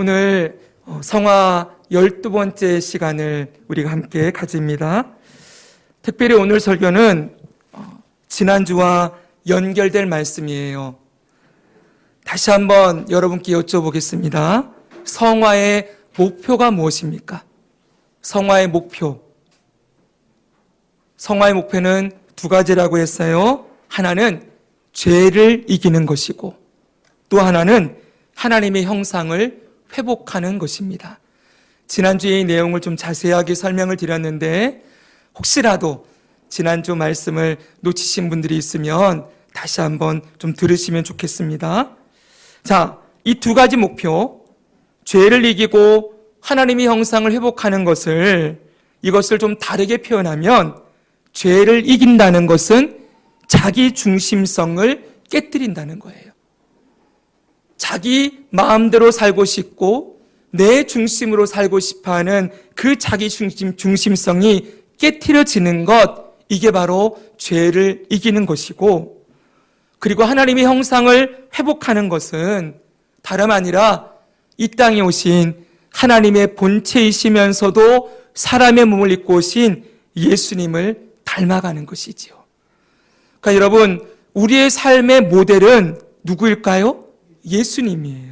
오늘 성화 12번째 시간을 우리가 함께 가집니다. 특별히 오늘 설교는 지난주와 연결될 말씀이에요. 다시 한번 여러분께 여쭤보겠습니다. 성화의 목표가 무엇입니까? 성화의 목표. 성화의 목표는 두 가지라고 했어요. 하나는 죄를 이기는 것이고 또 하나는 하나님의 형상을 회복하는 것입니다. 지난주에 이 내용을 좀 자세하게 설명을 드렸는데 혹시라도 지난주 말씀을 놓치신 분들이 있으면 다시 한번 좀 들으시면 좋겠습니다. 자, 이 두 가지 목표, 죄를 이기고 하나님의 형상을 회복하는 이것을 좀 다르게 표현하면 죄를 이긴다는 것은 자기 중심성을 깨뜨린다는 거예요. 자기 마음대로 살고 싶고 내 중심으로 살고 싶어하는 그 자기 중심성이 깨트려지는 것, 이게 바로 죄를 이기는 것이고, 그리고 하나님의 형상을 회복하는 것은 다름 아니라 이 땅에 오신 하나님의 본체이시면서도 사람의 몸을 입고 오신 예수님을 닮아가는 것이지요. 그러니까 여러분, 우리의 삶의 모델은 누구일까요? 예수님이에요.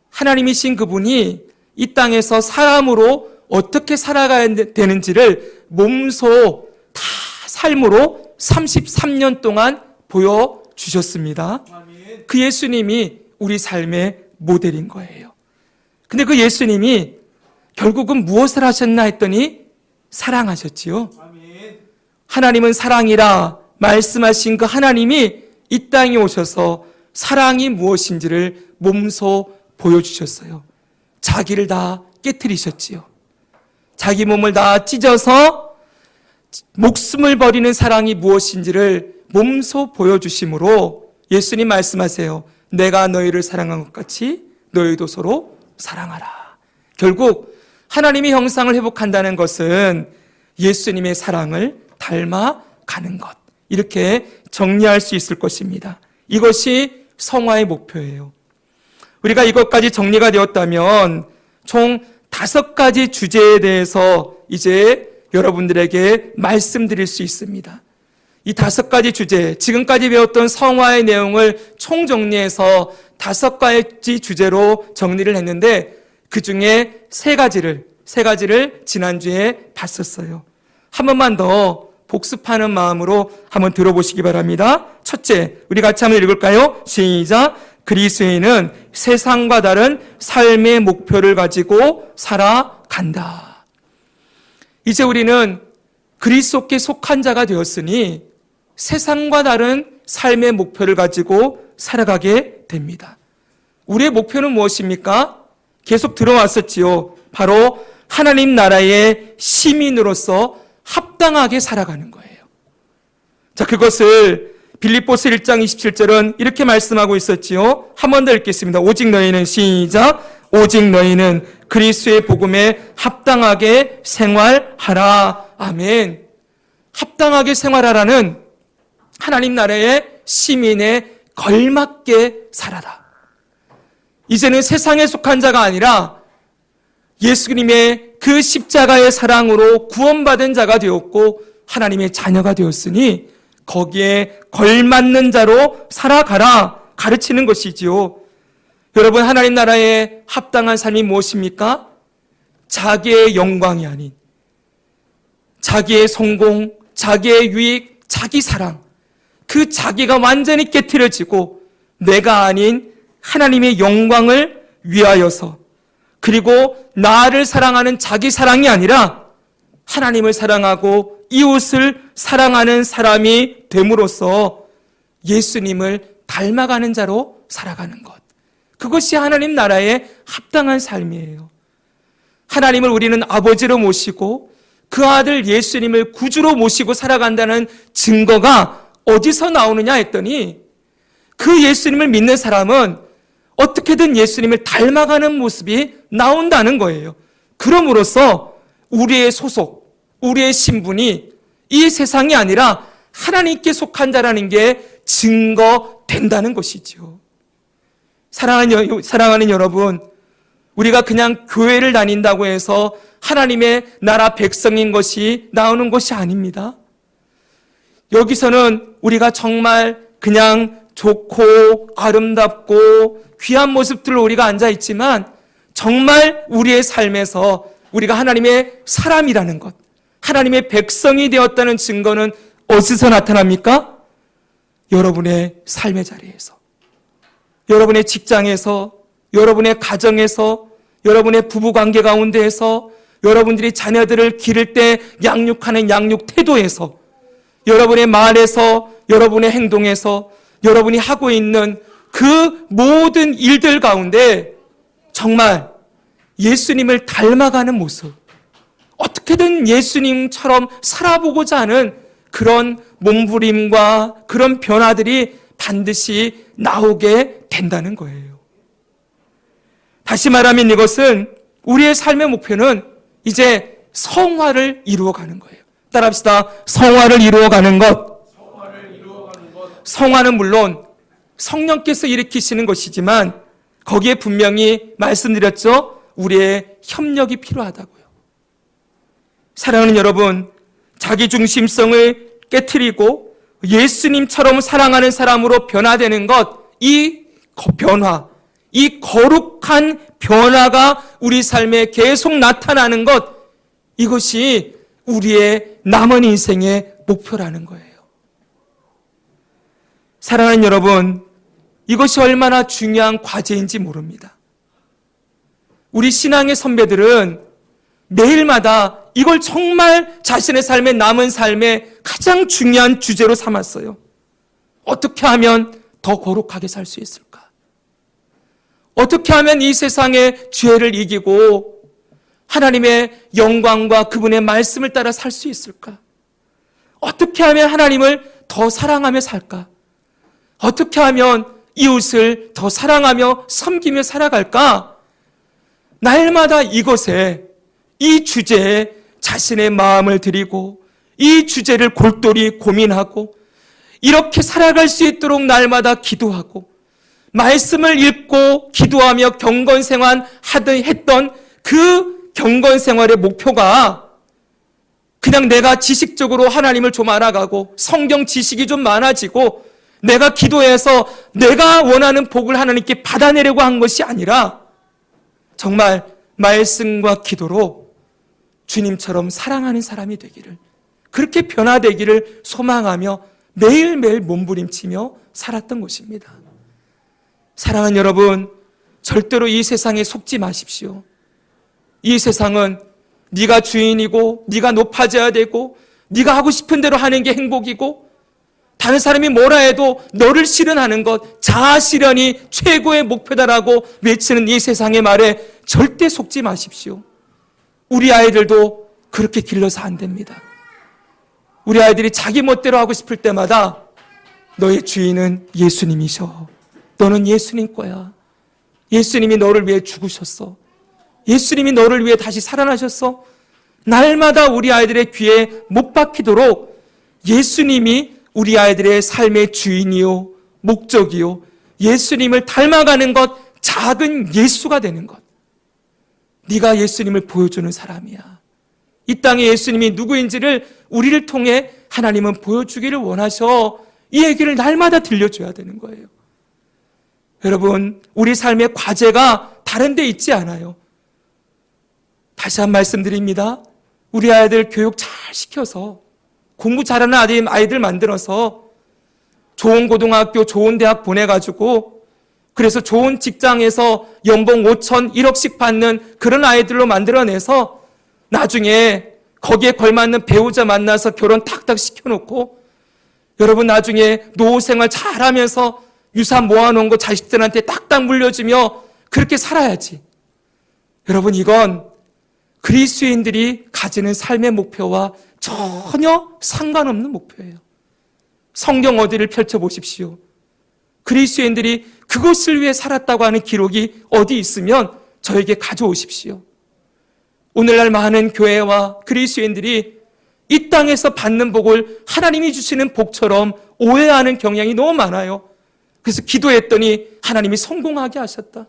하나님이신 그분이 이 땅에서 사람으로 어떻게 살아가야 되는지를 몸소 다 삶으로 33년 동안 보여주셨습니다. 그 예수님이 우리 삶의 모델인 거예요. 근데 그 예수님이 결국은 무엇을 하셨나 했더니 사랑하셨지요. 하나님은 사랑이라 말씀하신 그 하나님이 이 땅에 오셔서 사랑이 무엇인지를 몸소 보여주셨어요. 자기를 다 깨트리셨지요. 자기 몸을 다 찢어서 목숨을 버리는 사랑이 무엇인지를 몸소 보여주심으로 예수님 말씀하세요. 내가 너희를 사랑한 것 같이 너희도 서로 사랑하라. 결국 하나님의 형상을 회복한다는 것은 예수님의 사랑을 닮아가는 것, 이렇게 정리할 수 있을 것입니다. 이것이 성화의 목표예요. 우리가 이것까지 정리가 되었다면 총 5가지 주제에 대해서 이제 여러분들에게 말씀드릴 수 있습니다. 이 5가지 주제, 지금까지 배웠던 성화의 내용을 총정리해서 5가지 주제로 정리를 했는데 그 중에 3가지를 지난주에 봤었어요. 한 번만 더 복습하는 마음으로 한번 들어보시기 바랍니다. 첫째, 우리 같이 한번 읽을까요? 시작! 그리스도인은 세상과 다른 삶의 목표를 가지고 살아간다. 이제 우리는 그리스도께 속한 자가 되었으니 세상과 다른 삶의 목표를 가지고 살아가게 됩니다. 우리의 목표는 무엇입니까? 계속 들어왔었지요. 바로 하나님 나라의 시민으로서 합당하게 살아가는 거예요. 자, 그것을 빌립보서 1장 27절은 이렇게 말씀하고 있었지요. 한 번 더 읽겠습니다. 오직 너희는 시작. 오직 너희는 그리스도의 복음에 합당하게 생활하라. 아멘. 합당하게 생활하라는 하나님 나라의 시민에 걸맞게 살아라. 이제는 세상에 속한 자가 아니라 예수님의 그 십자가의 사랑으로 구원받은 자가 되었고 하나님의 자녀가 되었으니 거기에 걸맞는 자로 살아가라 가르치는 것이지요. 여러분, 하나님 나라에 합당한 삶이 무엇입니까? 자기의 영광이 아닌 자기의 성공, 자기의 유익, 자기 사랑, 그 자기가 완전히 깨트려지고 내가 아닌 하나님의 영광을 위하여서, 그리고 나를 사랑하는 자기 사랑이 아니라 하나님을 사랑하고 이웃을 사랑하는 사람이 됨으로써 예수님을 닮아가는 자로 살아가는 것, 그것이 하나님 나라에 합당한 삶이에요. 하나님을 우리는 아버지로 모시고 그 아들 예수님을 구주로 모시고 살아간다는 증거가 어디서 나오느냐 했더니 그 예수님을 믿는 사람은 어떻게든 예수님을 닮아가는 모습이 나온다는 거예요. 그럼으로써 우리의 소속, 우리의 신분이 이 세상이 아니라 하나님께 속한 자라는 게 증거된다는 것이죠. 사랑하는 여러분, 우리가 그냥 교회를 다닌다고 해서 하나님의 나라 백성인 것이 나오는 것이 아닙니다. 여기서는 우리가 정말 그냥 좋고 아름답고 귀한 모습들로 우리가 앉아있지만 정말 우리의 삶에서 우리가 하나님의 사람이라는 것, 하나님의 백성이 되었다는 증거는 어디서 나타납니까? 여러분의 삶의 자리에서, 여러분의 직장에서, 여러분의 가정에서, 여러분의 부부관계 가운데에서, 여러분들이 자녀들을 기를 때 양육하는 양육 태도에서, 여러분의 말에서, 여러분의 행동에서, 여러분이 하고 있는 그 모든 일들 가운데 정말 예수님을 닮아가는 모습, 어떻게든 예수님처럼 살아보고자 하는 그런 몸부림과 그런 변화들이 반드시 나오게 된다는 거예요. 다시 말하면 이것은 우리의 삶의 목표는 이제 성화를 이루어가는 거예요. 따라합시다. 성화를 이루어가는 것. 성화는 물론 성령께서 일으키시는 것이지만 거기에 분명히 말씀드렸죠. 우리의 협력이 필요하다고요. 사랑하는 여러분, 자기중심성을 깨트리고 예수님처럼 사랑하는 사람으로 변화되는 것, 이 변화, 이 거룩한 변화가 우리 삶에 계속 나타나는 것, 이것이 우리의 남은 인생의 목표라는 거예요. 사랑하는 여러분, 이것이 얼마나 중요한 과제인지 모릅니다. 우리 신앙의 선배들은 매일마다 이걸 정말 자신의 삶의 남은 삶의 가장 중요한 주제로 삼았어요. 어떻게 하면 더 거룩하게 살 수 있을까? 어떻게 하면 이 세상의 죄를 이기고 하나님의 영광과 그분의 말씀을 따라 살 수 있을까? 어떻게 하면 하나님을 더 사랑하며 살까? 어떻게 하면 이웃을 더 사랑하며 섬기며 살아갈까? 날마다 이것에, 이 주제에 자신의 마음을 드리고 이 주제를 골똘히 고민하고 이렇게 살아갈 수 있도록 날마다 기도하고 말씀을 읽고 기도하며 경건생활 했던 그 경건생활의 목표가 그냥 내가 지식적으로 하나님을 좀 알아가고 성경 지식이 좀 많아지고 내가 기도해서 내가 원하는 복을 하나님께 받아내려고 한 것이 아니라 정말 말씀과 기도로 주님처럼 사랑하는 사람이 되기를, 그렇게 변화되기를 소망하며 매일매일 몸부림치며 살았던 것입니다. 사랑하는 여러분, 절대로 이 세상에 속지 마십시오. 이 세상은 네가 주인이고 네가 높아져야 되고 네가 하고 싶은 대로 하는 게 행복이고 다른 사람이 뭐라 해도 너를 실현하는 것, 자아 실현이 최고의 목표다라고 외치는 이 세상의 말에 절대 속지 마십시오. 우리 아이들도 그렇게 길러서 안 됩니다. 우리 아이들이 자기 멋대로 하고 싶을 때마다 너의 주인은 예수님이셔. 너는 예수님 거야. 예수님이 너를 위해 죽으셨어. 예수님이 너를 위해 다시 살아나셨어. 날마다 우리 아이들의 귀에 못 박히도록 예수님이 우리 아이들의 삶의 주인이요, 목적이요, 예수님을 닮아가는 것, 작은 예수가 되는 것. 네가 예수님을 보여주는 사람이야. 이 땅에 예수님이 누구인지를 우리를 통해 하나님은 보여주기를 원하셔. 이 얘기를 날마다 들려줘야 되는 거예요. 여러분, 우리 삶의 과제가 다른 데 있지 않아요. 다시 한 말씀드립니다. 우리 아이들 교육 잘 시켜서 공부 잘하는 아이들 만들어서 좋은 고등학교, 좋은 대학 보내가지고 그래서 좋은 직장에서 연봉 5천, 1억씩 받는 그런 아이들로 만들어내서 나중에 거기에 걸맞는 배우자 만나서 결혼 탁탁 시켜놓고 여러분 나중에 노후 생활 잘하면서 유산 모아놓은 거 자식들한테 딱딱 물려주며 그렇게 살아야지. 여러분, 이건 그리스도인들이 가지는 삶의 목표와 전혀 상관없는 목표예요. 성경 어디를 펼쳐보십시오. 그리스도인들이 그것을 위해 살았다고 하는 기록이 어디 있으면 저에게 가져오십시오. 오늘날 많은 교회와 그리스도인들이 이 땅에서 받는 복을 하나님이 주시는 복처럼 오해하는 경향이 너무 많아요. 그래서 기도했더니 하나님이 성공하게 하셨다.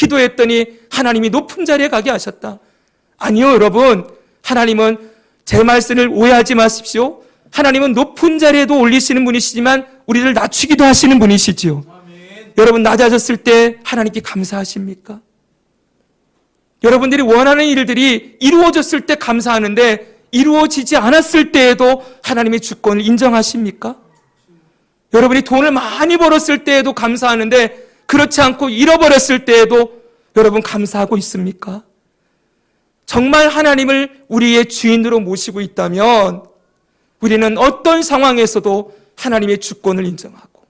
기도했더니 하나님이 높은 자리에 가게 하셨다. 아니요, 여러분. 하나님은 제 말씀을 오해하지 마십시오. 하나님은 높은 자리에도 올리시는 분이시지만 우리를 낮추기도 하시는 분이시지요. 아멘. 여러분, 낮아졌을 때 하나님께 감사하십니까? 여러분들이 원하는 일들이 이루어졌을 때 감사하는데 이루어지지 않았을 때에도 하나님의 주권을 인정하십니까? 여러분이 돈을 많이 벌었을 때에도 감사하는데 그렇지 않고 잃어버렸을 때에도 여러분 감사하고 있습니까? 정말 하나님을 우리의 주인으로 모시고 있다면 우리는 어떤 상황에서도 하나님의 주권을 인정하고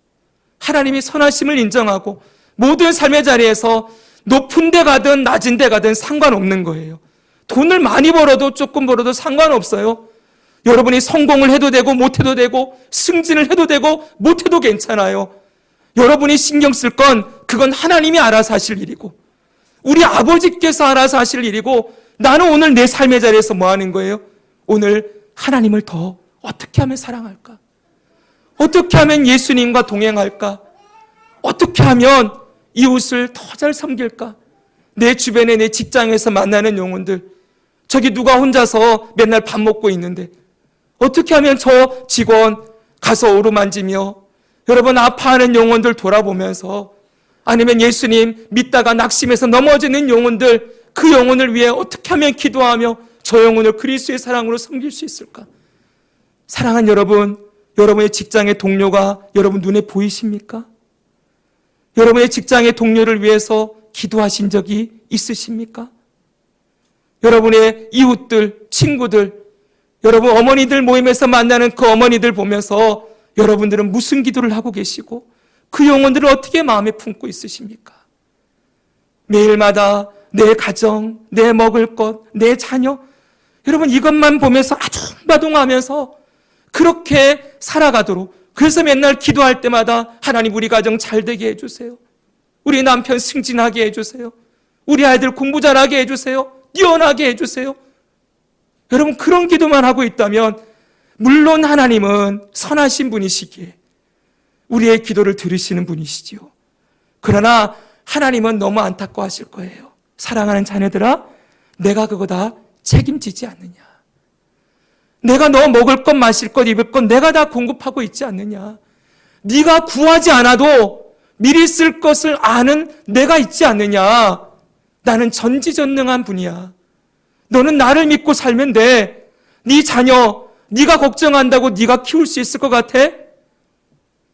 하나님의 선하심을 인정하고 모든 삶의 자리에서 높은 데 가든 낮은 데 가든 상관없는 거예요. 돈을 많이 벌어도 조금 벌어도 상관없어요. 여러분이 성공을 해도 되고 못해도 되고 승진을 해도 되고 못해도 괜찮아요. 여러분이 신경 쓸 건 그건 하나님이 알아서 하실 일이고 우리 아버지께서 알아서 하실 일이고 나는 오늘 내 삶의 자리에서 뭐 하는 거예요? 오늘 하나님을 더 어떻게 하면 사랑할까? 어떻게 하면 예수님과 동행할까? 어떻게 하면 이웃을 더 잘 섬길까? 내 주변에 내 직장에서 만나는 영혼들 저기 누가 혼자서 맨날 밥 먹고 있는데 어떻게 하면 저 직원 가서 오르만지며 여러분 아파하는 영혼들 돌아보면서 아니면 예수님 믿다가 낙심해서 넘어지는 영혼들 그 영혼을 위해 어떻게 하면 기도하며 저 영혼을 그리스도의 사랑으로 섬길 수 있을까? 사랑하는 여러분, 여러분의 직장의 동료가 여러분 눈에 보이십니까? 여러분의 직장의 동료를 위해서 기도하신 적이 있으십니까? 여러분의 이웃들, 친구들, 여러분 어머니들 모임에서 만나는 그 어머니들 보면서 여러분들은 무슨 기도를 하고 계시고 그 영혼들을 어떻게 마음에 품고 있으십니까? 매일마다 내 가정, 내 먹을 것, 내 자녀 여러분 이것만 보면서 아둥바둥하면서 그렇게 살아가도록 그래서 맨날 기도할 때마다 하나님 우리 가정 잘 되게 해주세요. 우리 남편 승진하게 해주세요. 우리 아이들 공부 잘하게 해주세요. 뛰어나게 해주세요. 여러분 그런 기도만 하고 있다면 물론 하나님은 선하신 분이시기에 우리의 기도를 들으시는 분이시지요. 그러나 하나님은 너무 안타까워하실 거예요. 사랑하는 자녀들아, 내가 그거 다 책임지지 않느냐. 내가 너 먹을 것, 마실 것, 입을 것 내가 다 공급하고 있지 않느냐. 네가 구하지 않아도 미리 쓸 것을 아는 내가 있지 않느냐. 나는 전지전능한 분이야. 너는 나를 믿고 살면 돼. 네 자녀 네가 걱정한다고 네가 키울 수 있을 것 같아?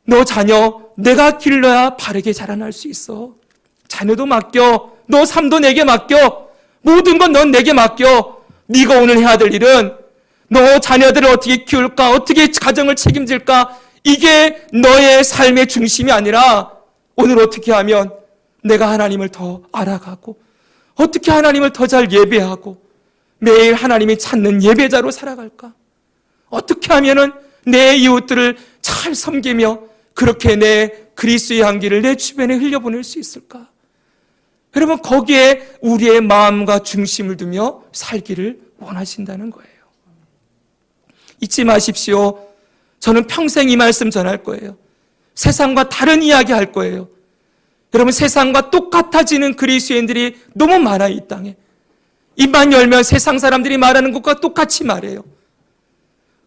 너 자녀 내가 길러야 바르게 자라날 수 있어. 자녀도 맡겨. 너 삶도 내게 맡겨. 모든 건 넌 내게 맡겨. 네가 오늘 해야 될 일은 너 자녀들을 어떻게 키울까? 어떻게 가정을 책임질까? 이게 너의 삶의 중심이 아니라 오늘 어떻게 하면 내가 하나님을 더 알아가고 어떻게 하나님을 더 잘 예배하고 매일 하나님이 찾는 예배자로 살아갈까? 어떻게 하면은 내 이웃들을 잘 섬기며 그렇게 내 그리스도의 향기를 내 주변에 흘려보낼 수 있을까? 여러분 거기에 우리의 마음과 중심을 두며 살기를 원하신다는 거예요. 잊지 마십시오. 저는 평생 이 말씀 전할 거예요. 세상과 다른 이야기 할 거예요. 여러분 세상과 똑같아지는 그리스도인들이 너무 많아요. 이 땅에. 입만 열면 세상 사람들이 말하는 것과 똑같이 말해요.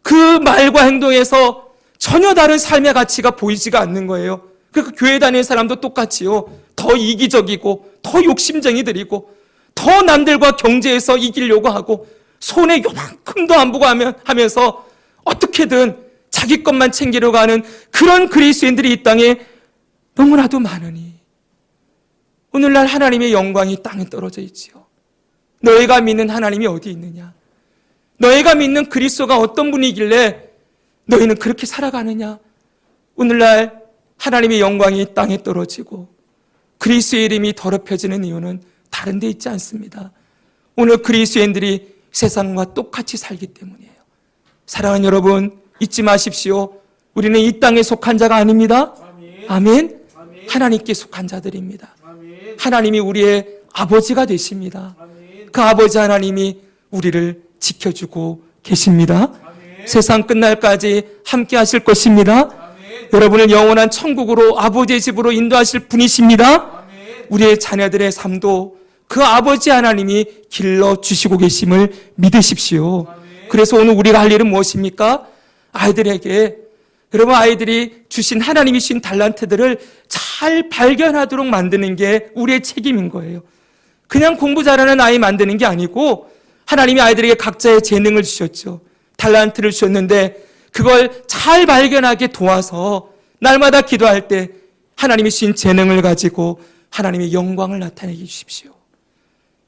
그 말과 행동에서 전혀 다른 삶의 가치가 보이지가 않는 거예요. 그러니까 교회 다니는 사람도 똑같이요. 더 이기적이고 더 욕심쟁이들이고 더 남들과 경제에서 이기려고 하고 손에 요만큼도 안 보고 하면서 어떻게든 자기 것만 챙기려고 하는 그런 그리스도인들이 이 땅에 너무나도 많으니 오늘날 하나님의 영광이 땅에 떨어져 있지요. 너희가 믿는 하나님이 어디 있느냐? 너희가 믿는 그리스도가 어떤 분이길래 너희는 그렇게 살아가느냐? 오늘날 하나님의 영광이 땅에 떨어지고 그리스도의 이름이 더럽혀지는 이유는 다른 데 있지 않습니다. 오늘 그리스도인들이 세상과 똑같이 살기 때문이에요. 사랑하는 여러분, 잊지 마십시오. 우리는 이 땅에 속한 자가 아닙니다. 아멘. 하나님께 속한 자들입니다. 하나님이 우리의 아버지가 되십니다. 그 아버지 하나님이 우리를 지켜주고 계십니다. 세상 끝날까지 함께 하실 것입니다. 여러분을 영원한 천국으로 아버지의 집으로 인도하실 분이십니다. 우리의 자녀들의 삶도 그 아버지 하나님이 길러주시고 계심을 믿으십시오. 그래서 오늘 우리가 할 일은 무엇입니까? 아이들에게, 여러분, 아이들이 주신 하나님이 주신 달란트들을 잘 발견하도록 만드는 게 우리의 책임인 거예요. 그냥 공부 잘하는 아이 만드는 게 아니고 하나님이 아이들에게 각자의 재능을 주셨죠. 달란트를 주셨는데 그걸 잘 발견하게 도와서 날마다 기도할 때 하나님이 주신 재능을 가지고 하나님의 영광을 나타내게 주십시오.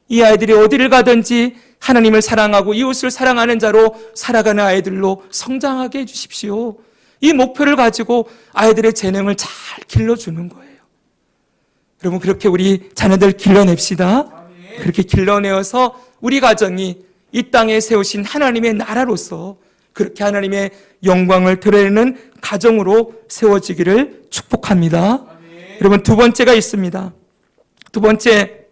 이 아이들이 어디를 가든지 하나님을 사랑하고 이웃을 사랑하는 자로 살아가는 아이들로 성장하게 해주십시오. 이 목표를 가지고 아이들의 재능을 잘 길러주는 거예요. 여러분, 그렇게 우리 자녀들 길러냅시다. 그렇게 길러내어서 우리 가정이 이 땅에 세우신 하나님의 나라로서 그렇게 하나님의 영광을 드러내는 가정으로 세워지기를 축복합니다. 여러분, 두 번째가 있습니다. 두 번째,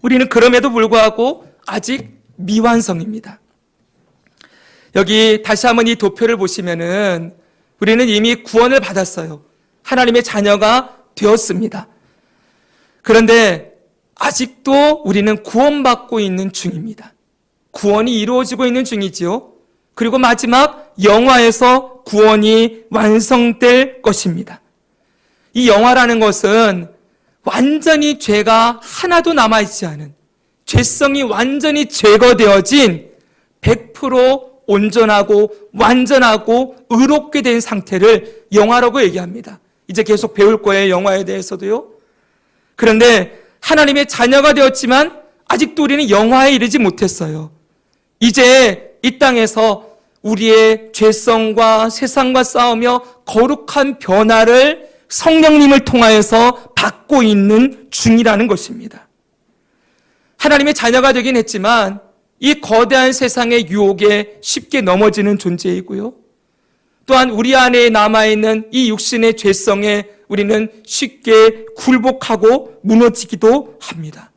우리는 그럼에도 불구하고 아직 미완성입니다. 여기 다시 한번 이 도표를 보시면은 우리는 이미 구원을 받았어요. 하나님의 자녀가 되었습니다. 그런데 아직도 우리는 구원받고 있는 중입니다. 구원이 이루어지고 있는 중이지요. 그리고 마지막 영화에서 구원이 완성될 것입니다. 이 영화라는 것은 완전히 죄가 하나도 남아있지 않은, 죄성이 완전히 제거되어진 100% 온전하고 완전하고 의롭게 된 상태를 영화라고 얘기합니다. 이제 계속 배울 거예요, 영화에 대해서도요. 그런데 하나님의 자녀가 되었지만 아직도 우리는 영화에 이르지 못했어요. 이제 이 땅에서 우리의 죄성과 세상과 싸우며 거룩한 변화를 성령님을 통하여서 받고 있는 중이라는 것입니다. 하나님의 자녀가 되긴 했지만 이 거대한 세상의 유혹에 쉽게 넘어지는 존재이고요. 또한 우리 안에 남아있는 이 육신의 죄성에 우리는 쉽게 굴복하고 무너지기도 합니다.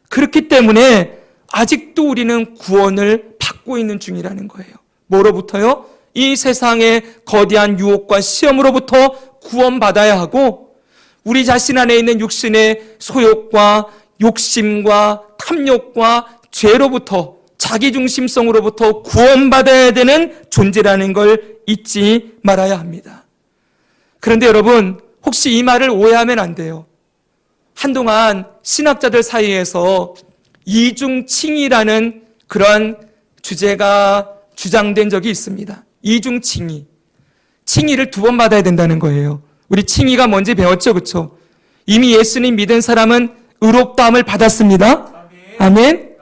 그렇기 때문에 아직도 우리는 구원을 받고 있는 중이라는 거예요. 뭐로부터요? 이 세상의 거대한 유혹과 시험으로부터 구원받아야 하고 우리 자신 안에 있는 육신의 소욕과 욕심과 탐욕과 죄로부터 자기중심성으로부터 구원받아야 되는 존재라는 걸 잊지 말아야 합니다. 그런데 여러분, 혹시 이 말을 오해하면 안 돼요. 한동안 신학자들 사이에서 이중칭의라는 그런 주제가 주장된 적이 있습니다. 이중칭의. 칭의를 두 번 받아야 된다는 거예요. 우리 칭의가 뭔지 배웠죠, 그렇죠? 이미 예수님 믿은 사람은 의롭다함을 받았습니다. 아멘.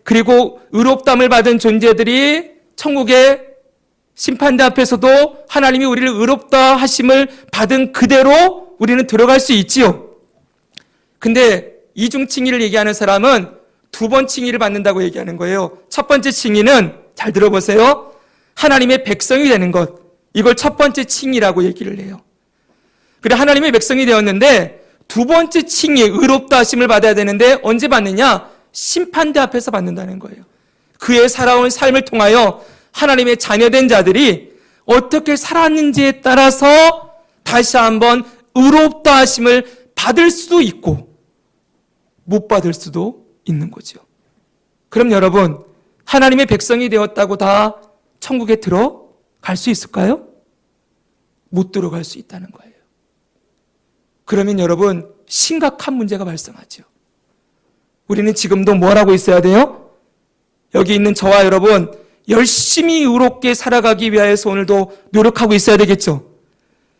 그리고 의롭다함을 받은 존재들이 천국의 심판대 앞에서도 하나님이 우리를 의롭다 하심을 받은 그대로 우리는 들어갈 수 있지요. 근데 이중칭의를 얘기하는 사람은 두 번 칭의를 받는다고 얘기하는 거예요. 첫 번째 칭의는, 잘 들어보세요, 하나님의 백성이 되는 것, 이걸 첫 번째 칭의라고 얘기를 해요. 그래, 하나님의 백성이 되었는데 두 번째 칭의, 의롭다 하심을 받아야 되는데 언제 받느냐? 심판대 앞에서 받는다는 거예요. 그의 살아온 삶을 통하여 하나님의 자녀된 자들이 어떻게 살았는지에 따라서 다시 한번 의롭다 하심을 받을 수도 있고 못 받을 수도 있는 거죠. 그럼 여러분, 하나님의 백성이 되었다고 다 천국에 들어갈 수 있을까요? 못 들어갈 수 있다는 거예요. 그러면 여러분, 심각한 문제가 발생하죠. 우리는 지금도 뭘 하고 있어야 돼요? 여기 있는 저와 여러분, 열심히 의롭게 살아가기 위해서 오늘도 노력하고 있어야 되겠죠.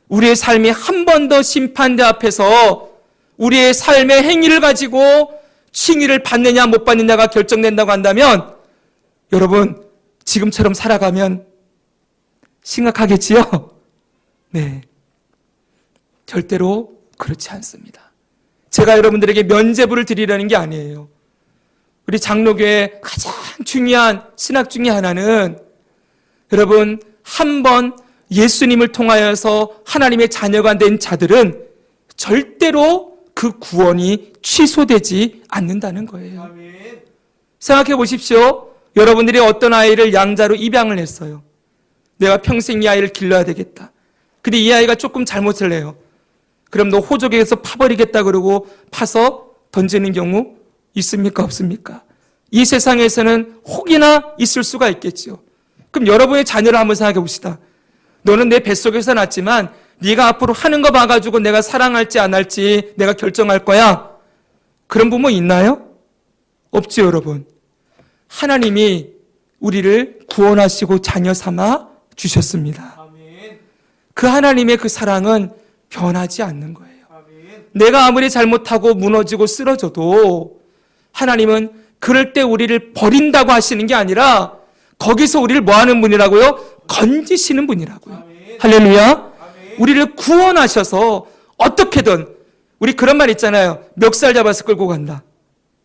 우리의 삶이 한 번 더 심판대 앞에서 우리의 삶의 행위를 가지고 칭의를 받느냐 못 받느냐가 결정된다고 한다면 여러분, 지금처럼 살아가면 심각하겠지요? 네, 절대로 그렇지 않습니다. 제가 여러분들에게 면죄부를 드리려는 게 아니에요. 우리 장로교의 가장 중요한 신학 중에 하나는 여러분, 한 번 예수님을 통하여서 하나님의 자녀가 된 자들은 절대로 그 구원이 취소되지 않는다는 거예요. 아멘. 생각해 보십시오. 여러분들이 어떤 아이를 양자로 입양을 했어요. 내가 평생 이 아이를 길러야 되겠다. 근데 이 아이가 조금 잘못을 해요. 그럼 너 호적에서 파버리겠다 그러고 파서 던지는 경우 있습니까? 없습니까? 이 세상에서는 혹이나 있을 수가 있겠죠. 그럼 여러분의 자녀를 한번 생각해 봅시다. 너는 내 뱃속에서 났지만 네가 앞으로 하는 거 봐가지고 내가 사랑할지 안 할지 내가 결정할 거야. 그런 부모 있나요? 없죠, 여러분. 하나님이 우리를 구원하시고 자녀 삼아 주셨습니다. 그 하나님의 그 사랑은 변하지 않는 거예요. 내가 아무리 잘못하고 무너지고 쓰러져도 하나님은 그럴 때 우리를 버린다고 하시는 게 아니라 거기서 우리를 뭐 하는 분이라고요? 건지시는 분이라고요. 할렐루야. 우리를 구원하셔서 어떻게든, 우리 그런 말 있잖아요. 멱살 잡아서 끌고 간다.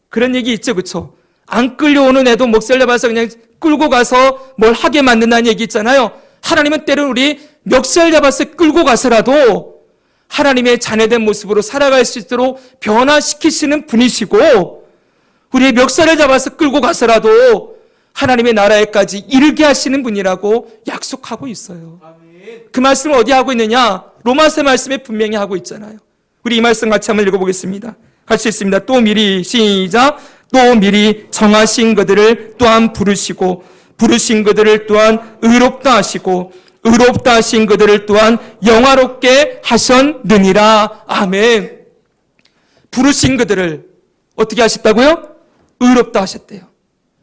그런 얘기 있죠, 그렇죠? 안 끌려오는 애도 멱살 잡아서 그냥 끌고 가서 뭘 하게 만든다는 얘기 있잖아요. 하나님은 때로는 우리 멱살 잡아서 끌고 가서라도 하나님의 자녀된 모습으로 살아갈 수 있도록 변화시키시는 분이시고, 우리의 멱살을 잡아서 끌고 가서라도 하나님의 나라에까지 이르게 하시는 분이라고 약속하고 있어요. 그 말씀을 어디 하고 있느냐? 로마서 말씀에 분명히 하고 있잖아요. 우리 이 말씀 같이 한번 읽어보겠습니다. 같이 읽습니다. 또 미리, 시작. 또 미리 정하신 그들을 또한 부르시고 부르신 그들을 또한 의롭다 하시고 의롭다 하신 그들을 또한 영화롭게 하셨느니라. 아멘. 부르신 그들을 어떻게 하셨다고요? 의롭다 하셨대요.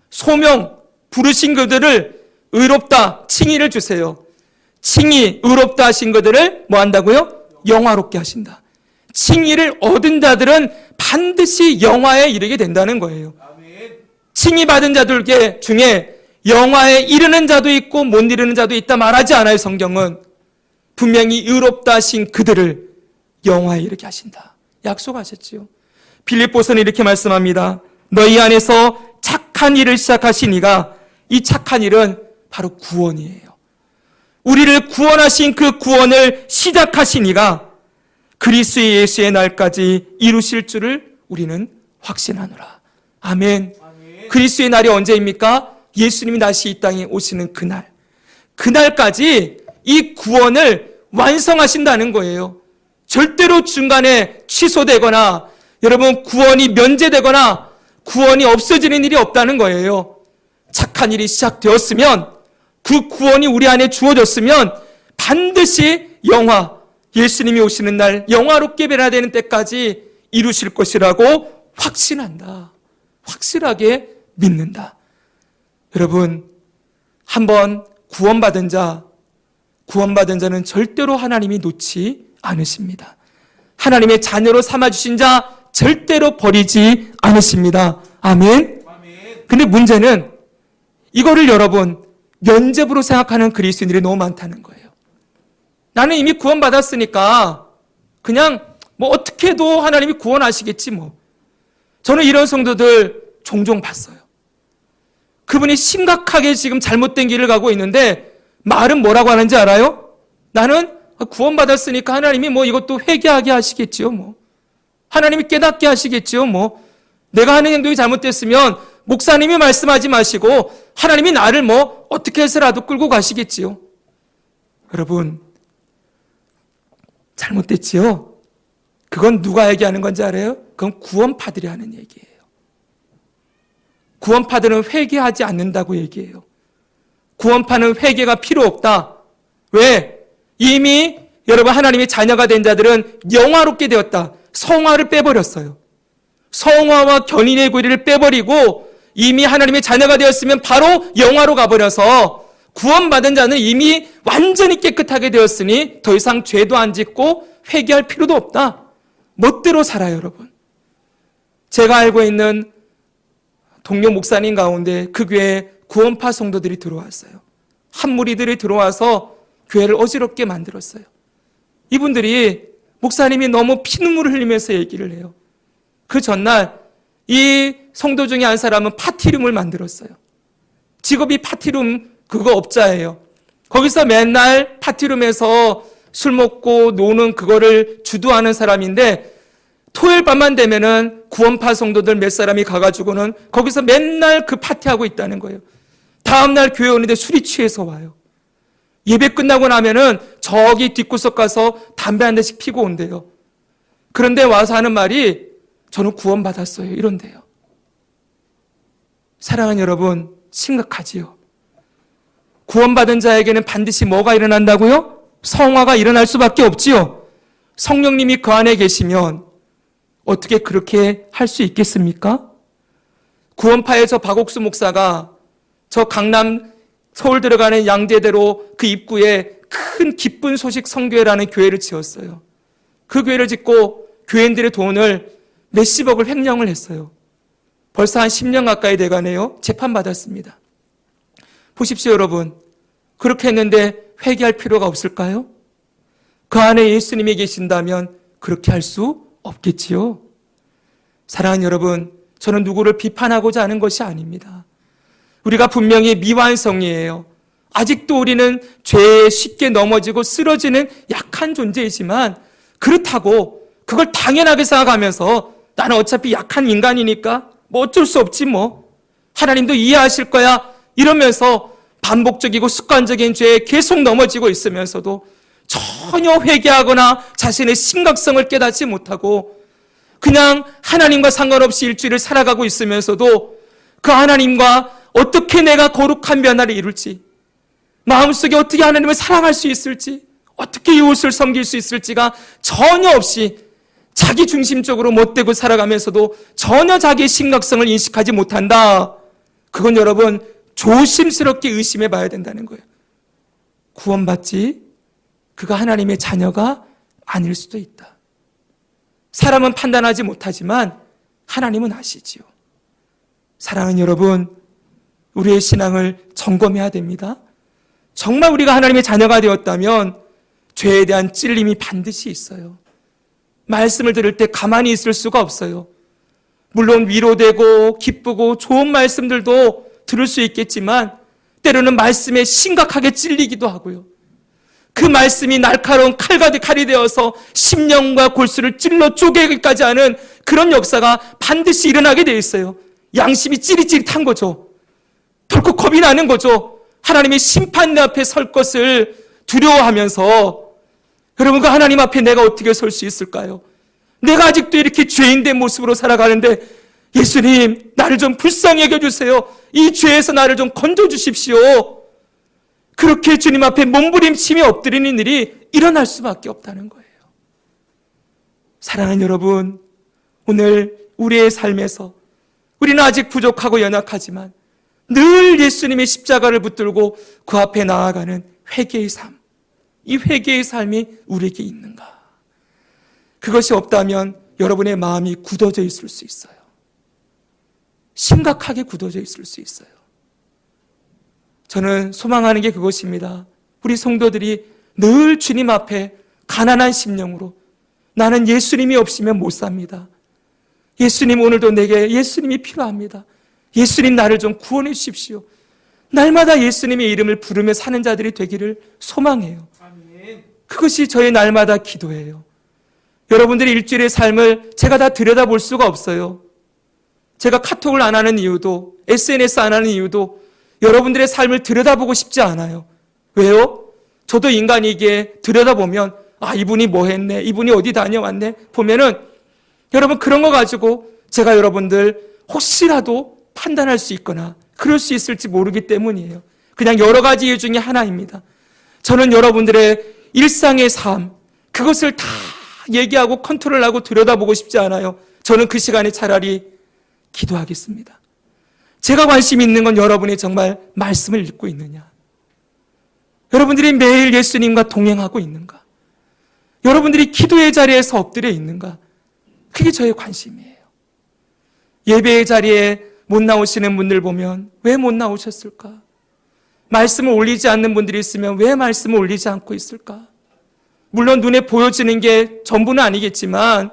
소명, 부르신 그들을 의롭다, 칭의를 주세요. 칭의, 의롭다 하신 그들을 뭐 한다고요? 영화롭게 하신다. 칭의를 얻은 자들은 반드시 영화에 이르게 된다는 거예요. 칭의 받은 자들 중에 영화에 이르는 자도 있고 못 이르는 자도 있다 말하지 않아요. 성경은 분명히 의롭다 하신 그들을 영화에 이르게 하신다 약속하셨지요. 빌립보서는 이렇게 말씀합니다. 너희 안에서 착한 일을 시작하신 이가, 이 착한 일은 바로 구원이에요. 우리를 구원하신 그 구원을 시작하신 이가 그리스도 예수의 날까지 이루실 줄을 우리는 확신하노라. 아멘. 그리스도의 날이 언제입니까? 예수님이 다시 이 땅에 오시는 그날. 그날까지 이 구원을 완성하신다는 거예요. 절대로 중간에 취소되거나 여러분 구원이 면제되거나 구원이 없어지는 일이 없다는 거예요. 착한 일이 시작되었으면, 그 구원이 우리 안에 주어졌으면 반드시 예수님이 오시는 날 영화롭게 변화되는 때까지 이루실 것이라고 확신한다. 확실하게 믿는다. 여러분, 한번 구원받은 자는 절대로 하나님이 놓지 않으십니다. 하나님의 자녀로 삼아주신 자 절대로 버리지 않으십니다. 아멘. 근데 문제는 이거를 여러분 면접으로 생각하는 그리스도인들이 너무 많다는 거예요. 나는 이미 구원받았으니까 그냥 뭐 어떻게 해도 하나님이 구원하시겠지 뭐. 저는 이런 성도들 종종 봤어요. 그분이 심각하게 지금 잘못된 길을 가고 있는데 말은 뭐라고 하는지 알아요? 나는 구원받았으니까 하나님이 뭐 이것도 회개하게 하시겠지요 뭐. 하나님이 깨닫게 하시겠지요 뭐. 내가 하는 행동이 잘못됐으면 목사님이 말씀하지 마시고 하나님이 나를 뭐 어떻게 해서라도 끌고 가시겠지요. 여러분, 잘못됐지요? 그건 누가 얘기하는 건지 알아요? 그건 구원파들이 하는 얘기예요. 구원파들은 회개하지 않는다고 얘기해요. 구원파는 회개가 필요 없다. 왜? 이미 여러분 하나님의 자녀가 된 자들은 영화롭게 되었다. 성화를 빼버렸어요. 성화와 견인의 고리를 빼버리고 이미 하나님의 자녀가 되었으면 바로 영화로 가버려서 구원받은 자는 이미 완전히 깨끗하게 되었으니 더 이상 죄도 안 짓고 회개할 필요도 없다. 멋대로 살아요, 여러분. 제가 알고 있는 동료 목사님 가운데 그 교회에 구원파 성도들이 들어왔어요. 한 무리들이 들어와서 교회를 어지럽게 만들었어요. 이분들이 목사님이 너무 피눈물을 흘리면서 얘기를 해요. 그 전날 이 성도 중에 한 사람은 파티룸을 만들었어요. 직업이 파티룸 그거 업자예요. 거기서 맨날 파티룸에서 술 먹고 노는 그거를 주도하는 사람인데 토요일 밤만 되면은 구원파 성도들 몇 사람이 가가지고는 거기서 맨날 그 파티하고 있다는 거예요. 다음날 교회 오는데 술이 취해서 와요. 예배 끝나고 나면은 저기 뒷구석 가서 담배 한 대씩 피고 온대요. 그런데 와서 하는 말이 저는 구원받았어요. 이런데요. 사랑하는 여러분, 심각하지요. 구원받은 자에게는 반드시 뭐가 일어난다고요? 성화가 일어날 수밖에 없지요. 성령님이 그 안에 계시면 어떻게 그렇게 할 수 있겠습니까? 구원파의 저 박옥수 목사가 저 강남 서울 들어가는 양재대로 그 입구에 큰 기쁜 소식 성교회라는 교회를 지었어요. 그 교회를 짓고 교인들의 돈을 몇십억을 횡령을 했어요. 벌써 한 10년 가까이 돼가네요. 재판받았습니다. 보십시오, 여러분. 그렇게 했는데 회개할 필요가 없을까요? 그 안에 예수님이 계신다면 그렇게 할 수 없겠지요. 사랑하는 여러분, 저는 누구를 비판하고자 하는 것이 아닙니다. 우리가 분명히 미완성이에요. 아직도 우리는 죄에 쉽게 넘어지고 쓰러지는 약한 존재이지만 그렇다고 그걸 당연하게 생각하면서 나는 어차피 약한 인간이니까 뭐 어쩔 수 없지 뭐. 하나님도 이해하실 거야. 이러면서 반복적이고 습관적인 죄에 계속 넘어지고 있으면서도 전혀 회개하거나 자신의 심각성을 깨닫지 못하고 그냥 하나님과 상관없이 일주일을 살아가고 있으면서도 그 하나님과 어떻게 내가 거룩한 변화를 이룰지, 마음속에 어떻게 하나님을 사랑할 수 있을지, 어떻게 이웃을 섬길 수 있을지가 전혀 없이 자기 중심적으로 못되고 살아가면서도 전혀 자기의 심각성을 인식하지 못한다. 그건 여러분 조심스럽게 의심해 봐야 된다는 거예요. 구원받지 그가 하나님의 자녀가 아닐 수도 있다. 사람은 판단하지 못하지만 하나님은 아시지요. 사랑하는 여러분, 우리의 신앙을 점검해야 됩니다. 정말 우리가 하나님의 자녀가 되었다면 죄에 대한 찔림이 반드시 있어요. 말씀을 들을 때 가만히 있을 수가 없어요. 물론 위로되고 기쁘고 좋은 말씀들도 들을 수 있겠지만 때로는 말씀에 심각하게 찔리기도 하고요. 그 말씀이 날카로운 칼이 되어서 심령과 골수를 찔러 쪼개기까지 하는 그런 역사가 반드시 일어나게 되어 있어요. 양심이 찌릿찌릿한 거죠. 덜컥 겁이 나는 거죠. 하나님의 심판 내 앞에 설 것을 두려워하면서 여러분, 그 하나님 앞에 내가 어떻게 설 수 있을까요? 내가 아직도 이렇게 죄인된 모습으로 살아가는데 예수님, 나를 좀 불쌍히 여겨주세요. 이 죄에서 나를 좀 건져주십시오. 그렇게 주님 앞에 몸부림치며 엎드리는 일이 일어날 수밖에 없다는 거예요. 사랑하는 여러분, 오늘 우리의 삶에서 우리는 아직 부족하고 연약하지만 늘 예수님의 십자가를 붙들고 그 앞에 나아가는 회개의 삶, 이 회개의 삶이 우리에게 있는가? 그것이 없다면 여러분의 마음이 굳어져 있을 수 있어요. 심각하게 굳어져 있을 수 있어요. 저는 소망하는 게 그것입니다. 우리 성도들이 늘 주님 앞에 가난한 심령으로 나는 예수님이 없으면 못 삽니다. 예수님, 오늘도 내게 예수님이 필요합니다. 예수님, 나를 좀 구원해 주십시오. 날마다 예수님의 이름을 부르며 사는 자들이 되기를 소망해요. 그것이 저의 날마다 기도예요. 여러분들의 일주일의 삶을 제가 다 들여다볼 수가 없어요. 제가 카톡을 안 하는 이유도, SNS 안 하는 이유도 여러분들의 삶을 들여다보고 싶지 않아요. 왜요? 저도 인간이기에 들여다보면 이분이 뭐 했네, 이분이 어디 다녀왔네 보면은 여러분 그런 거 가지고 제가 여러분들 혹시라도 판단할 수 있거나 그럴 수 있을지 모르기 때문이에요. 그냥 여러 가지 이유 중에 하나입니다. 저는 여러분들의 일상의 삶, 그것을 다 얘기하고 컨트롤하고 들여다보고 싶지 않아요. 저는 그 시간에 차라리 기도하겠습니다. 제가 관심 있는 건 여러분이 정말 말씀을 읽고 있느냐, 여러분들이 매일 예수님과 동행하고 있는가, 여러분들이 기도의 자리에서 엎드려 있는가, 그게 저의 관심이에요. 예배의 자리에 못 나오시는 분들 보면 왜 못 나오셨을까? 말씀을 올리지 않는 분들이 있으면 왜 말씀을 올리지 않고 있을까? 물론 눈에 보여지는 게 전부는 아니겠지만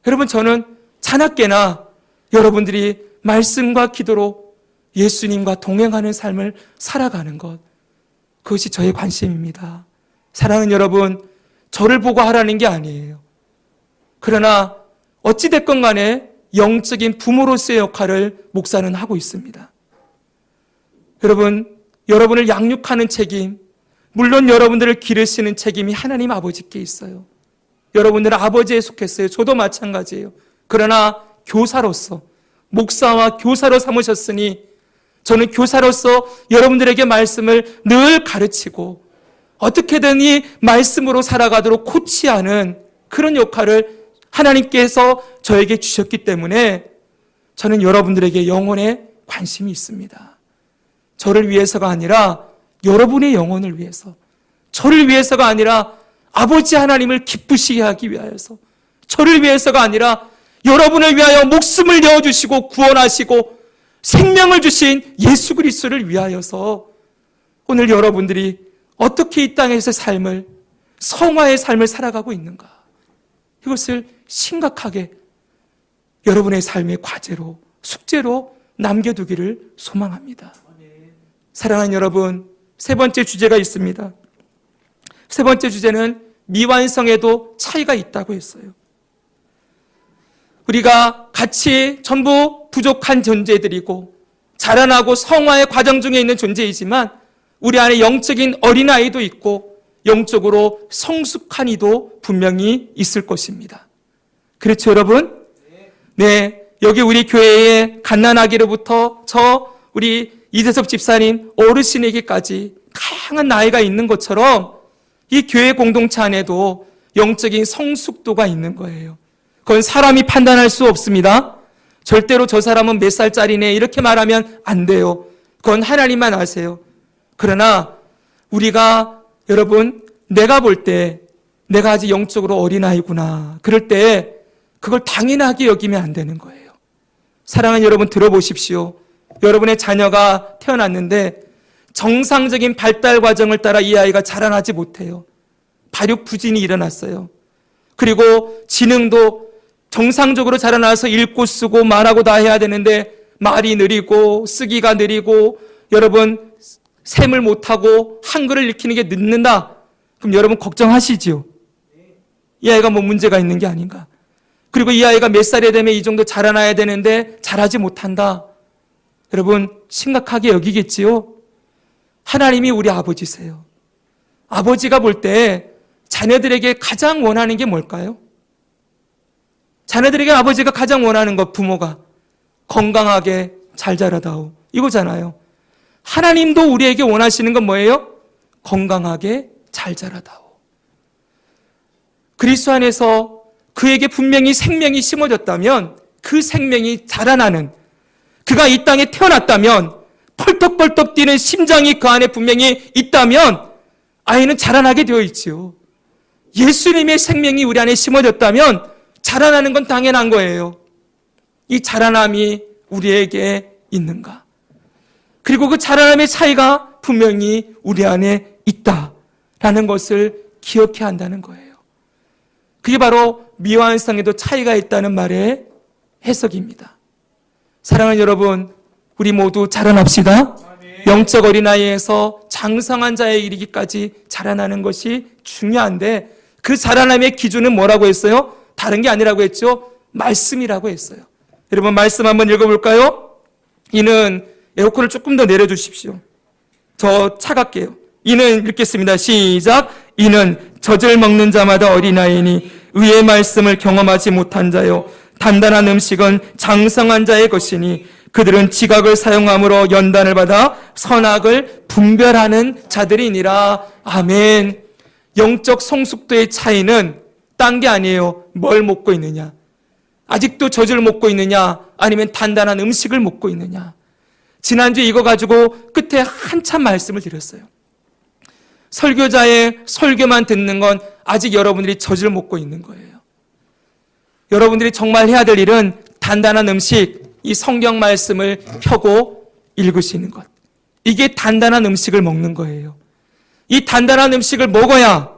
여러분, 저는 자나깨나 여러분들이 말씀과 기도로 예수님과 동행하는 삶을 살아가는 것, 그것이 저의 관심입니다. 사랑하는 여러분, 저를 보고 하라는 게 아니에요. 그러나 어찌됐건 간에 영적인 부모로서의 역할을 목사는 하고 있습니다. 여러분, 여러분을 양육하는 책임, 물론 여러분들을 기르시는 책임이 하나님 아버지께 있어요. 여러분들은 아버지에 속했어요. 저도 마찬가지예요. 그러나 교사로서, 목사와 교사로 삼으셨으니 저는 교사로서 여러분들에게 말씀을 늘 가르치고 어떻게든 이 말씀으로 살아가도록 코치하는 그런 역할을 하나님께서 저에게 주셨기 때문에 저는 여러분들에게 영혼에 관심이 있습니다. 저를 위해서가 아니라 여러분의 영혼을 위해서, 저를 위해서가 아니라 아버지 하나님을 기쁘시게 하기 위하여서, 저를 위해서가 아니라 여러분을 위하여 목숨을 내어주시고 구원하시고 생명을 주신 예수 그리스도를 위하여서 오늘 여러분들이 어떻게 이 땅에서 삶을, 성화의 삶을 살아가고 있는가, 이것을 심각하게 여러분의 삶의 과제로, 숙제로 남겨두기를 소망합니다. 사랑하는 여러분, 세 번째 주제가 있습니다. 세 번째 주제는 미완성에도 차이가 있다고 했어요. 우리가 같이 전부 부족한 존재들이고 자라나고 성화의 과정 중에 있는 존재이지만 우리 안에 영적인 어린아이도 있고 영적으로 성숙한 이도 분명히 있을 것입니다. 그렇죠, 여러분? 네, 여기 우리 교회에 갓난아기로부터 우리 이대섭 집사님 어르신에게까지 다양한 나이가 있는 것처럼 이 교회 공동체 안에도 영적인 성숙도가 있는 거예요. 그건 사람이 판단할 수 없습니다. 절대로 저 사람은 몇 살짜리네 이렇게 말하면 안 돼요. 그건 하나님만 아세요. 그러나 우리가, 여러분, 내가 볼 때 내가 아직 영적으로 어린아이구나, 그럴 때 그걸 당연하게 여기면 안 되는 거예요. 사랑하는 여러분, 들어보십시오. 여러분의 자녀가 태어났는데 정상적인 발달 과정을 따라 이 아이가 자라나지 못해요. 발육 부진이 일어났어요. 그리고 지능도 정상적으로 자라나서 읽고 쓰고 말하고 다 해야 되는데 말이 느리고 쓰기가 느리고, 여러분, 셈을 못하고 한글을 읽히는 게 늦는다. 그럼 여러분 걱정하시지요? 이 아이가 뭐 문제가 있는 게 아닌가? 그리고 이 아이가 몇 살이 되면 이 정도 자라나야 되는데 자라지 못한다. 여러분 심각하게 여기겠지요? 하나님이 우리 아버지세요. 아버지가 볼 때 자녀들에게 가장 원하는 게 뭘까요? 자녀들에게 아버지가 가장 원하는 것, 부모가 건강하게 잘 자라다오, 이거잖아요. 하나님도 우리에게 원하시는 건 뭐예요? 건강하게 잘 자라다오. 그리스도 안에서 그에게 분명히 생명이 심어졌다면 그 생명이 자라나는, 그가 이 땅에 태어났다면 펄떡펄떡 뛰는 심장이 그 안에 분명히 있다면 아이는 자라나게 되어 있지요. 예수님의 생명이 우리 안에 심어졌다면 자라나는 건 당연한 거예요. 이 자라남이 우리에게 있는가? 그리고 그 자라남의 차이가 분명히 우리 안에 있다라는 것을 기억해야 한다는 거예요. 그게 바로 미완성에도 차이가 있다는 말의 해석입니다. 사랑하는 여러분, 우리 모두 자라납시다. 영적 어린아이에서 장성한 자에 이르기까지 자라나는 것이 중요한데 그 자라남의 기준은 뭐라고 했어요? 다른 게 아니라고 했죠? 말씀이라고 했어요. 여러분 말씀 한번 읽어볼까요? 이는, 에어컨을 조금 더 내려주십시오. 저 차갑게요. 이는, 읽겠습니다. 시작. 이는 젖을 먹는 자마다 어린아이니 의의 말씀을 경험하지 못한 자요 단단한 음식은 장성한 자의 것이니 그들은 지각을 사용함으로 연단을 받아 선악을 분별하는 자들이니라. 아멘. 영적 성숙도의 차이는 딴 게 아니에요. 뭘 먹고 있느냐, 아직도 젖을 먹고 있느냐, 아니면 단단한 음식을 먹고 있느냐. 지난주에 이거 가지고 끝에 한참 말씀을 드렸어요. 설교자의 설교만 듣는 건 아직 여러분들이 젖을 먹고 있는 거예요. 여러분들이 정말 해야 될 일은 단단한 음식, 이 성경 말씀을 펴고 읽으시는 것. 이게 단단한 음식을 먹는 거예요. 이 단단한 음식을 먹어야,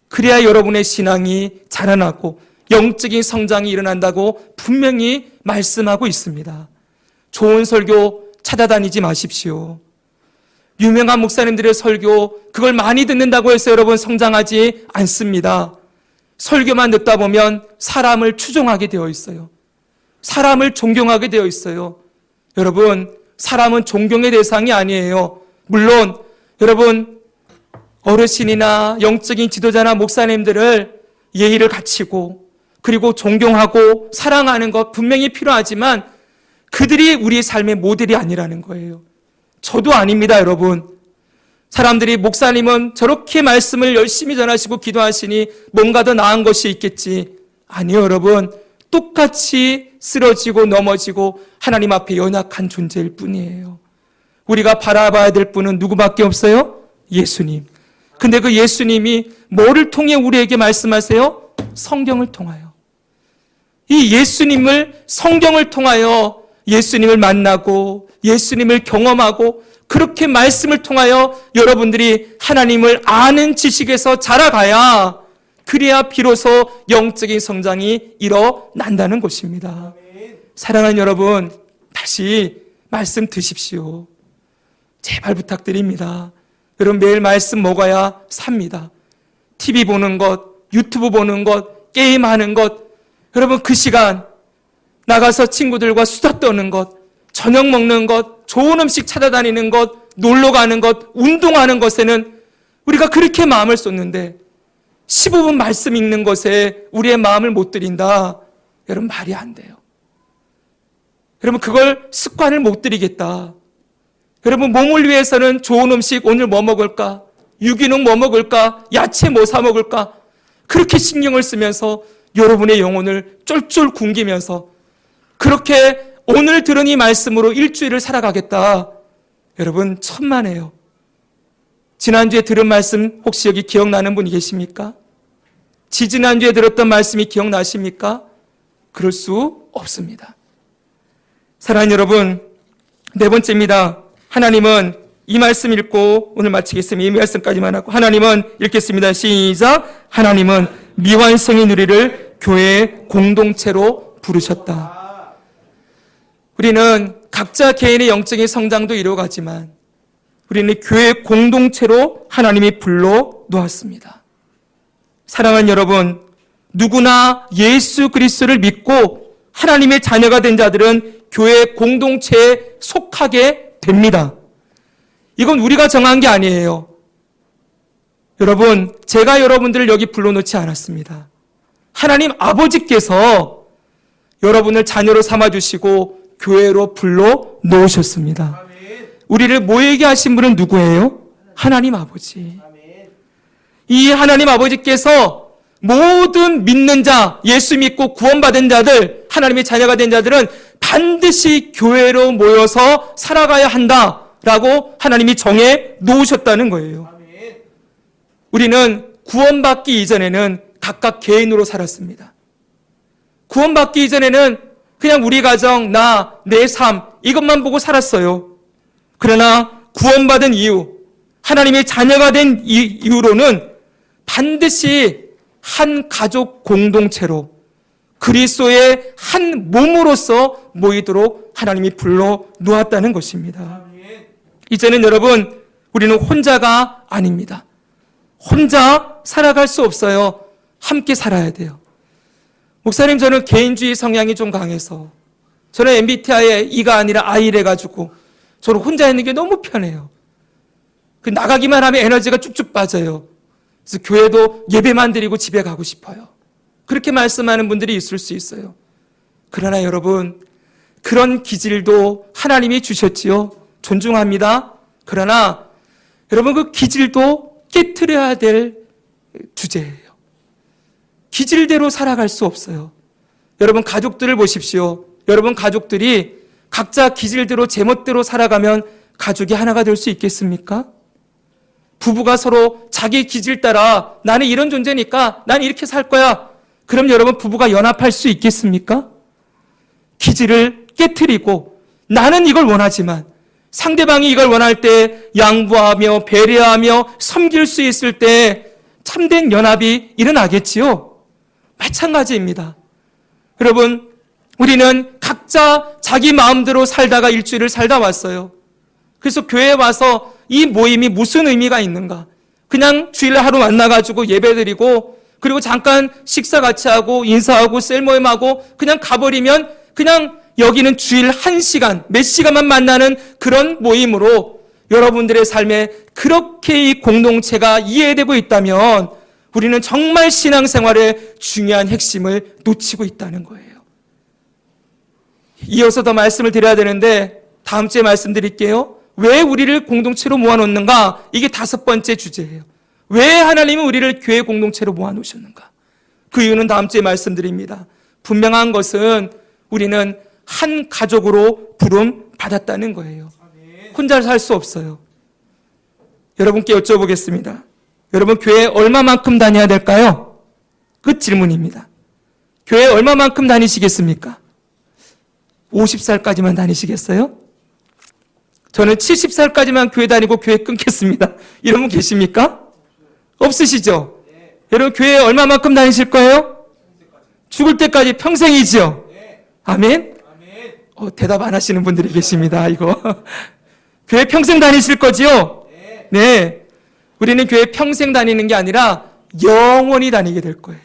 그래야 여러분의 신앙이 자라나고 영적인 성장이 일어난다고 분명히 말씀하고 있습니다. 좋은 설교 찾아다니지 마십시오. 유명한 목사님들의 설교, 그걸 많이 듣는다고 해서 여러분 성장하지 않습니다. 설교만 듣다 보면 사람을 추종하게 되어 있어요. 사람을 존경하게 되어 있어요. 여러분, 사람은 존경의 대상이 아니에요. 물론 여러분 어르신이나 영적인 지도자나 목사님들을 예의를 갖추고 그리고 존경하고 사랑하는 것 분명히 필요하지만 그들이 우리의 삶의 모델이 아니라는 거예요. 저도 아닙니다, 여러분. 사람들이 목사님은 저렇게 말씀을 열심히 전하시고 기도하시니 뭔가 더 나은 것이 있겠지. 아니요, 여러분. 똑같이 쓰러지고 넘어지고 하나님 앞에 연약한 존재일 뿐이에요. 우리가 바라봐야 될 분은 누구밖에 없어요? 예수님. 근데 그 예수님이 뭐를 통해 우리에게 말씀하세요? 성경을 통하여. 이 예수님을 성경을 통하여 예수님을 만나고 예수님을 경험하고 그렇게 말씀을 통하여 여러분들이 하나님을 아는 지식에서 자라가야 그래야 비로소 영적인 성장이 일어난다는 것입니다. 사랑하는 여러분, 다시 말씀 드십시오. 제발 부탁드립니다. 여러분 매일 말씀 먹어야 삽니다. TV 보는 것, 유튜브 보는 것, 게임하는 것, 여러분 그 시간 나가서 친구들과 수다 떠는 것, 저녁 먹는 것, 좋은 음식 찾아다니는 것, 놀러 가는 것, 운동하는 것에는 우리가 그렇게 마음을 쏟는데 15분 말씀 읽는 것에 우리의 마음을 못 들인다. 여러분 말이 안 돼요. 여러분 그걸 습관을 못 들이겠다. 여러분 몸을 위해서는 좋은 음식 오늘 뭐 먹을까? 유기농 뭐 먹을까? 야채 뭐 사 먹을까? 그렇게 신경을 쓰면서 여러분의 영혼을 쫄쫄 굶기면서 그렇게 오늘 들은 이 말씀으로 일주일을 살아가겠다. 여러분 천만에요. 지난주에 들은 말씀 혹시 여기 기억나는 분이 계십니까? 지지난주에 들었던 말씀이 기억나십니까? 그럴 수 없습니다. 사랑하는 여러분, 네 번째입니다. 하나님은 이 말씀 읽고 오늘 마치겠습니다. 이 말씀까지만 하고 하나님은 읽겠습니다. 시작. 하나님은 미완성인 우리를 교회의 공동체로 부르셨다. 우리는 각자 개인의 영적인 성장도 이루어가지만 우리는 교회 공동체로 하나님이 불러 놓았습니다. 사랑하는 여러분, 누구나 예수 그리스도를 믿고 하나님의 자녀가 된 자들은 교회 공동체에 속하게 됩니다. 이건 우리가 정한 게 아니에요. 여러분, 제가 여러분들을 여기 불러놓지 않았습니다. 하나님 아버지께서 여러분을 자녀로 삼아주시고 교회로 불러 놓으셨습니다. 우리를 모이게 하신 분은 누구예요? 하나님 아버지. 이 하나님 아버지께서 모든 믿는 자, 예수 믿고 구원받은 자들, 하나님의 자녀가 된 자들은 반드시 교회로 모여서 살아가야 한다라고 하나님이 정해 놓으셨다는 거예요. 우리는 구원받기 이전에는 각각 개인으로 살았습니다. 구원받기 이전에는 그냥 우리 가정, 나, 내 삶 이것만 보고 살았어요. 그러나 구원받은 이후 하나님의 자녀가 된 이후로는 반드시 한 가족 공동체로 그리스도의 한 몸으로서 모이도록 하나님이 불러 놓았다는 것입니다. 이제는 여러분 우리는 혼자가 아닙니다. 혼자 살아갈 수 없어요. 함께 살아야 돼요. 목사님, 저는 개인주의 성향이 좀 강해서 저는 MBTI에 E가 아니라 I를 해가지고 저는 혼자 있는 게 너무 편해요. 나가기만 하면 에너지가 쭉쭉 빠져요. 그래서 교회도 예배만 드리고 집에 가고 싶어요. 그렇게 말씀하는 분들이 있을 수 있어요. 그러나 여러분, 그런 기질도 하나님이 주셨지요. 존중합니다. 그러나 여러분 그 기질도 깨트려야 될 주제예요. 기질대로 살아갈 수 없어요. 여러분 가족들을 보십시오. 여러분 가족들이 각자 기질대로 제멋대로 살아가면 가족이 하나가 될 수 있겠습니까? 부부가 서로 자기 기질 따라 나는 이런 존재니까 난 이렇게 살 거야. 그럼 여러분 부부가 연합할 수 있겠습니까? 기질을 깨트리고 나는 이걸 원하지만 상대방이 이걸 원할 때 양보하며 배려하며 섬길 수 있을 때 참된 연합이 일어나겠지요. 마찬가지입니다. 여러분, 우리는 각자 자기 마음대로 살다가 일주일을 살다 왔어요. 그래서 교회에 와서 이 모임이 무슨 의미가 있는가? 그냥 주일날 하루 만나가지고 예배드리고 그리고 잠깐 식사 같이 하고 인사하고 셀모임하고 그냥 가버리면 그냥 여기는 주일 1시간, 몇 시간만 만나는 그런 모임으로 여러분들의 삶에 그렇게 이 공동체가 이해되고 있다면 우리는 정말 신앙생활의 중요한 핵심을 놓치고 있다는 거예요. 이어서 더 말씀을 드려야 되는데 다음 주에 말씀드릴게요. 왜 우리를 공동체로 모아놓는가? 이게 5번째 주제예요. 왜 하나님은 우리를 교회 공동체로 모아놓으셨는가? 그 이유는 다음 주에 말씀드립니다. 분명한 것은 우리는 한 가족으로 부름 받았다는 거예요. 혼자 살 수 없어요. 여러분께 여쭤보겠습니다. 여러분 교회 얼마만큼 다녀야 될까요? 그 질문입니다. 교회 얼마만큼 다니시겠습니까? 50살까지만 다니시겠어요? 저는 70살까지만 교회 다니고 교회 끊겠습니다. 이런 분 계십니까? 없으시죠? 여러분 교회 얼마만큼 다니실 거예요? 죽을 때까지 평생이죠? 아멘? 대답 안 하시는 분들이 계십니다. 이거 교회 평생 다니실 거지요? 네. 우리는 교회 평생 다니는 게 아니라 영원히 다니게 될 거예요.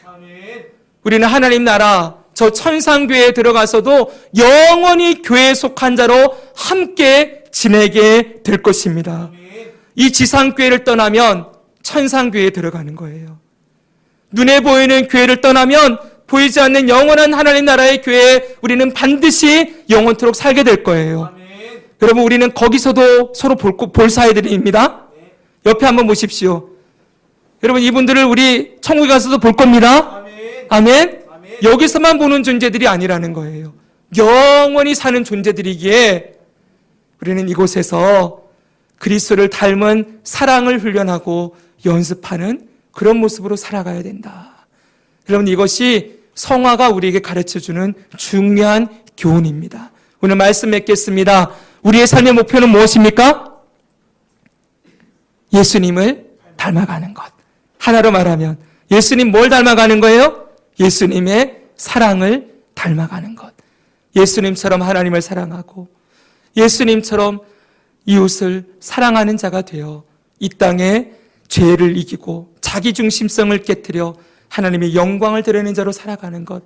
우리는 하나님 나라 저 천상교회에 들어가서도 영원히 교회에 속한 자로 함께 지내게 될 것입니다. 이 지상교회를 떠나면 천상교회에 들어가는 거예요. 눈에 보이는 교회를 떠나면 보이지 않는 영원한 하나님 나라의 교회에 우리는 반드시 영원토록 살게 될 거예요. 여러분 우리는 거기서도 서로 볼 사이들입니다. 옆에 한번 보십시오. 여러분 이분들을 우리 천국에 가서도 볼 겁니다. 아멘. 여기서만 보는 존재들이 아니라는 거예요. 영원히 사는 존재들이기에 우리는 이곳에서 그리스도를 닮은 사랑을 훈련하고 연습하는 그런 모습으로 살아가야 된다. 여러분 이것이 성화가 우리에게 가르쳐주는 중요한 교훈입니다. 오늘 말씀 맺겠습니다. 우리의 삶의 목표는 무엇입니까? 예수님을 닮아가는 것. 하나로 말하면 예수님 뭘 닮아가는 거예요? 예수님의 사랑을 닮아가는 것. 예수님처럼 하나님을 사랑하고 예수님처럼 이웃을 사랑하는 자가 되어 이 땅에 죄를 이기고 자기중심성을 깨트려 하나님의 영광을 드러내는 자로 살아가는 것.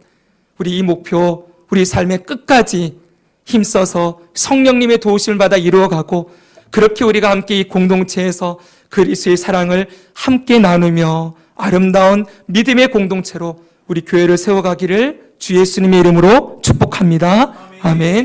우리 이 목표, 우리 삶의 끝까지 힘써서 성령님의 도우심을 받아 이루어가고 그렇게 우리가 함께 이 공동체에서 그리스도의 사랑을 함께 나누며 아름다운 믿음의 공동체로 우리 교회를 세워가기를 주 예수님의 이름으로 축복합니다. 아멘.